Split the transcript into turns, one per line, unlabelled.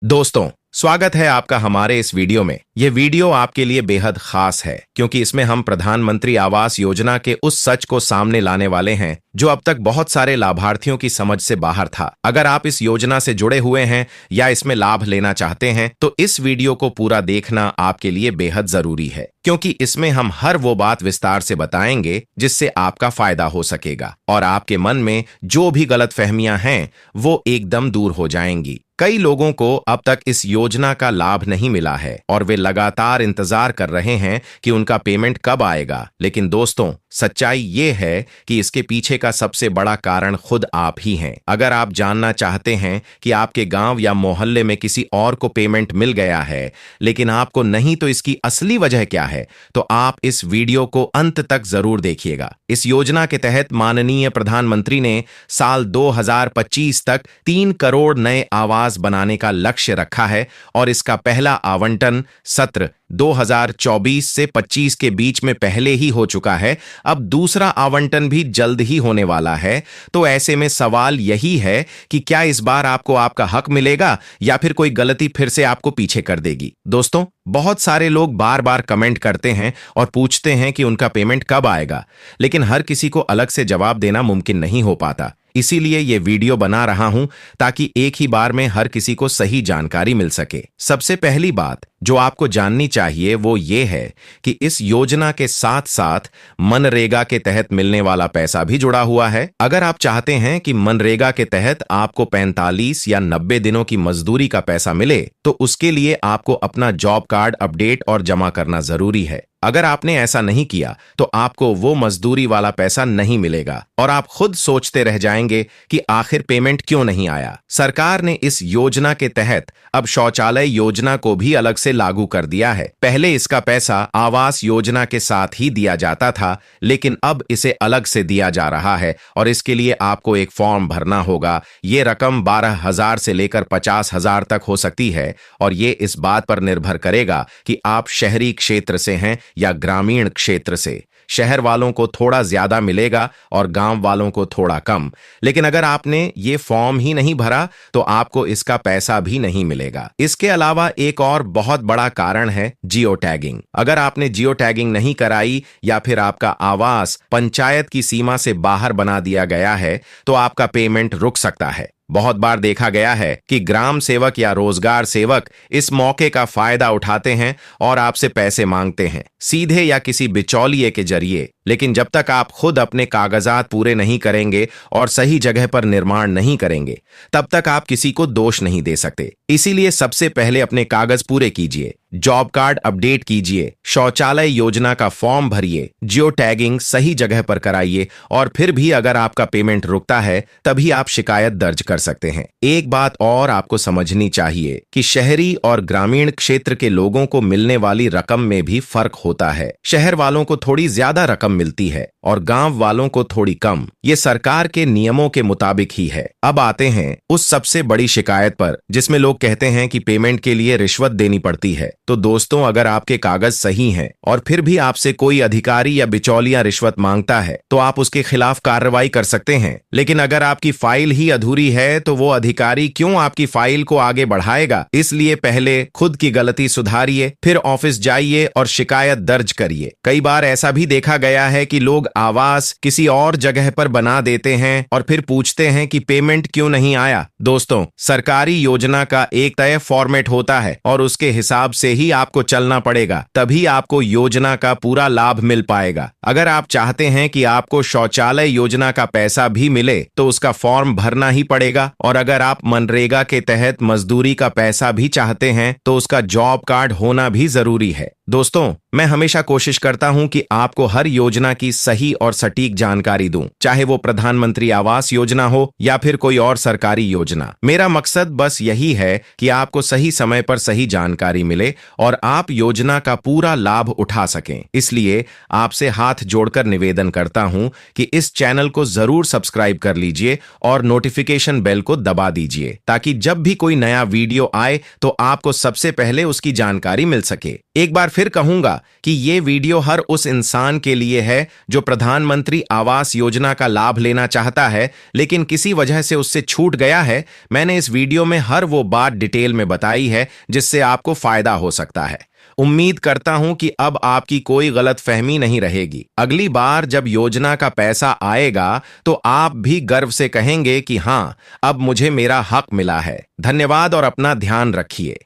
दोस्तों, स्वागत है आपका हमारे इस वीडियो में। ये वीडियो आपके लिए बेहद खास है क्योंकि इसमें हम प्रधानमंत्री आवास योजना के उस सच को सामने लाने वाले हैं जो अब तक बहुत सारे लाभार्थियों की समझ से बाहर था। अगर आप इस योजना से जुड़े हुए हैं या इसमें लाभ लेना चाहते हैं तो इस वीडियो को पूरा देखना आपके लिए बेहद जरूरी है, क्योंकि इसमें हम हर वो बात विस्तार से बताएंगे जिससे आपका फायदा हो सकेगा और आपके मन में जो भी गलतफहमियां हैं वो एकदम दूर हो जाएंगी। कई लोगों को अब तक इस योजना का लाभ नहीं मिला है और वे लगातार इंतजार कर रहे हैं कि उनका पेमेंट कब आएगा। लेकिन दोस्तों, सच्चाई ये है कि इसके पीछे का सबसे बड़ा कारण खुद आप ही हैं। अगर आप जानना चाहते हैं कि आपके गांव या मोहल्ले में किसी और को पेमेंट मिल गया है लेकिन आपको नहीं, तो इसकी असली वजह क्या है, तो आप इस वीडियो को अंत तक जरूर देखिएगा। इस योजना के तहत माननीय प्रधानमंत्री ने साल 2025 तक 3 करोड़ नए आवास बनाने का लक्ष्य रखा है और इसका पहला आवंटन सत्र 2024 से 25 के बीच में पहले ही हो चुका है। अब दूसरा आवंटन भी जल्द ही होने वाला है। तो ऐसे में सवाल यही है कि क्या इस बार आपको आपका हक मिलेगा या फिर कोई गलती फिर से आपको पीछे कर देगी। दोस्तों, बहुत सारे लोग बार बार कमेंट करते हैं और पूछते हैं कि उनका पेमेंट कब आएगा, लेकिन हर किसी को अलग से जवाब देना मुमकिन नहीं हो पाता। इसीलिए ये वीडियो बना रहा हूं ताकि एक ही बार में हर किसी को सही जानकारी मिल सके। सबसे पहली बात जो आपको जाननी चाहिए वो ये है कि इस योजना के साथ साथ मनरेगा के तहत मिलने वाला पैसा भी जुड़ा हुआ है। अगर आप चाहते हैं कि मनरेगा के तहत आपको 45 या 90 दिनों की मजदूरी का पैसा मिले तो उसके लिए आपको अपना जॉब कार्ड अपडेट और जमा करना जरूरी है। अगर आपने ऐसा नहीं किया तो आपको वो मजदूरी वाला पैसा नहीं मिलेगा और आप खुद सोचते रह जाएंगे कि आखिर पेमेंट क्यों नहीं आया। सरकार ने इस योजना के तहत अब शौचालय योजना को भी अलग से लागू कर दिया है। पहले इसका पैसा आवास योजना के साथ ही दिया जाता था, लेकिन अब इसे अलग से दिया जा रहा है और इसके लिए आपको एक फॉर्म भरना होगा। ये रकम 12,000 से लेकर 50,000 तक हो सकती है और ये इस बात पर निर्भर करेगा कि आप शहरी क्षेत्र से हैं या ग्रामीण क्षेत्र से। शहर वालों को थोड़ा ज्यादा मिलेगा और गांव वालों को थोड़ा कम। लेकिन अगर आपने ये फॉर्म ही नहीं भरा तो आपको इसका पैसा भी नहीं मिलेगा। इसके अलावा एक और बहुत बड़ा कारण है जियो टैगिंग। अगर आपने जियो टैगिंग नहीं कराई या फिर आपका आवास पंचायत की सीमा से बाहर बना दिया गया है तो आपका पेमेंट रुक सकता है। बहुत बार देखा गया है कि ग्राम सेवक या रोजगार सेवक इस मौके का फायदा उठाते हैं और आपसे पैसे मांगते हैं, सीधे या किसी बिचौलिए के जरिए। लेकिन जब तक आप खुद अपने कागजात पूरे नहीं करेंगे और सही जगह पर निर्माण नहीं करेंगे तब तक आप किसी को दोष नहीं दे सकते। इसीलिए सबसे पहले अपने कागज पूरे कीजिए, जॉब कार्ड अपडेट कीजिए, शौचालय योजना का फॉर्म भरिए, जियो टैगिंग सही जगह पर कराइए और फिर भी अगर आपका पेमेंट रुकता है तभी आप शिकायत दर्ज कर सकते हैं। एक बात और आपको समझनी चाहिए कि शहरी और ग्रामीण क्षेत्र के लोगों को मिलने वाली रकम में भी फर्क होता है। शहर वालों को थोड़ी ज्यादा रकम मिलती है और गांव वालों को थोड़ी कम। ये सरकार के नियमों के मुताबिक ही है। अब आते हैं उस सबसे बड़ी शिकायत पर जिसमें लोग कहते हैं कि पेमेंट के लिए रिश्वत देनी पड़ती है। तो दोस्तों, अगर आपके कागज सही हैं और फिर भी आपसे कोई अधिकारी या बिचौलिया रिश्वत मांगता है तो आप उसके खिलाफ कार्रवाई कर सकते हैं। लेकिन अगर आपकी फाइल ही अधूरी है तो वो अधिकारी क्यों आपकी फाइल को आगे बढ़ाएगा। इसलिए पहले खुद की गलती सुधारिए, फिर ऑफिस जाइए और शिकायत दर्ज करिए। कई बार ऐसा भी देखा गया है कि लोग आवास किसी और जगह पर बना देते हैं और फिर पूछते हैं कि पेमेंट क्यों नहीं आया। दोस्तों, सरकारी योजना का एक तय फॉर्मेट होता है और उसके हिसाब से ही आपको चलना पड़ेगा, तभी आपको योजना का पूरा लाभ मिल पाएगा। अगर आप चाहते हैं कि आपको शौचालय योजना का पैसा भी मिले तो उसका फॉर्म भरना ही पड़ेगा और अगर आप मनरेगा के तहत मजदूरी का पैसा भी चाहते हैं तो उसका जॉब कार्ड होना भी जरूरी है। दोस्तों, मैं हमेशा कोशिश करता हूं कि आपको हर योजना की सही और सटीक जानकारी दूं, चाहे वो प्रधानमंत्री आवास योजना हो या फिर कोई और सरकारी योजना। मेरा मकसद बस यही है कि आपको सही समय पर सही जानकारी मिले और आप योजना का पूरा लाभ उठा सकें। इसलिए आपसे हाथ जोड़कर निवेदन करता हूं कि इस चैनल को जरूर सब्सक्राइब कर लीजिए और नोटिफिकेशन बेल को दबा दीजिए ताकि जब भी कोई नया वीडियो आए तो आपको सबसे पहले उसकी जानकारी मिल सके। एक बार फिर कहूंगा कि ये वीडियो हर उस इंसान के लिए है जो प्रधानमंत्री आवास योजना का लाभ लेना चाहता है लेकिन किसी वजह से उससे छूट गया है। मैंने इस वीडियो में हर वो बात डिटेल में बताई है जिससे आपको फायदा हो सकता है। उम्मीद करता हूं कि अब आपकी कोई गलतफहमी नहीं रहेगी। अगली बार जब योजना का पैसा आएगा तो आप भी गर्व से कहेंगे कि हां, अब मुझे मेरा हक मिला है। धन्यवाद और अपना ध्यान रखिए।